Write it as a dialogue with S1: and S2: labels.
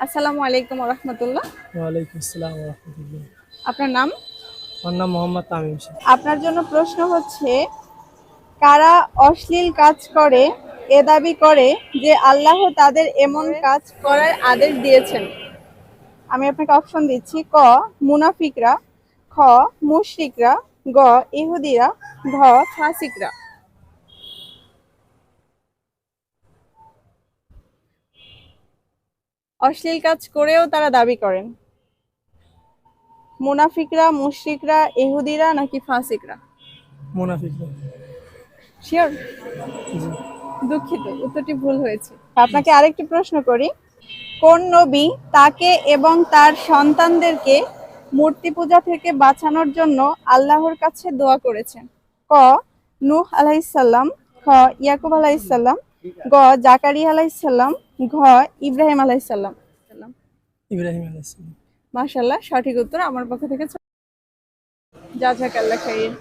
S1: আসসালামু আলাইকুম রহমতুল্লাহ।
S2: ওয়ালাইকুম আসসালাম ওয়া রাহমাতুল্লাহ।
S1: আপনার নাম?
S2: আমার নাম মোহাম্মদ তামিম শেখ।
S1: আপনার জন্য প্রশ্ন হচ্ছে, কারা অশ্লীল কাজ করে এ দাবি করে যে আল্লাহ তাদের এমন কাজ করার আদেশ দিয়েছেন? আমি আপনাকে অপশন দিচ্ছি: ক মুনাফিকরা, খ মুশরিকরা, গ ইহুদিরা, ঘ ফাসিকরা। অশ্লীল কাজ করেও তারা দাবি করেন। মুনাফিকরা, মুশরিকরা, ইহুদিরা নাকি ফাসিকরা?
S2: মুনাফিকরা।
S1: শিওর?
S2: জি।
S1: দুঃখিত, উত্তরটি ভুল হয়েছে। আপনাকে আরেকটি প্রশ্ন করি: কোন নবী তাকে এবং তার সন্তানদেরকে মূর্তি পূজা থেকে বাঁচানোর জন্য আল্লাহর কাছে দোয়া করেছেন? ক নূহ আলাইহিসসালাম, খ ইয়াকুব আলাইহিসসালাম, গ জাকারিয়া আলাইহিসসালাম, ঘ ইব্রাহিম আলাইহিসসালাম।
S2: ইব্রাহিম আলাইহিস সালাম।
S1: মাশাআল্লাহ, সঠিক উত্তর। আমার পক্ষ থেকে জাযাকাল্লাহ খাইর।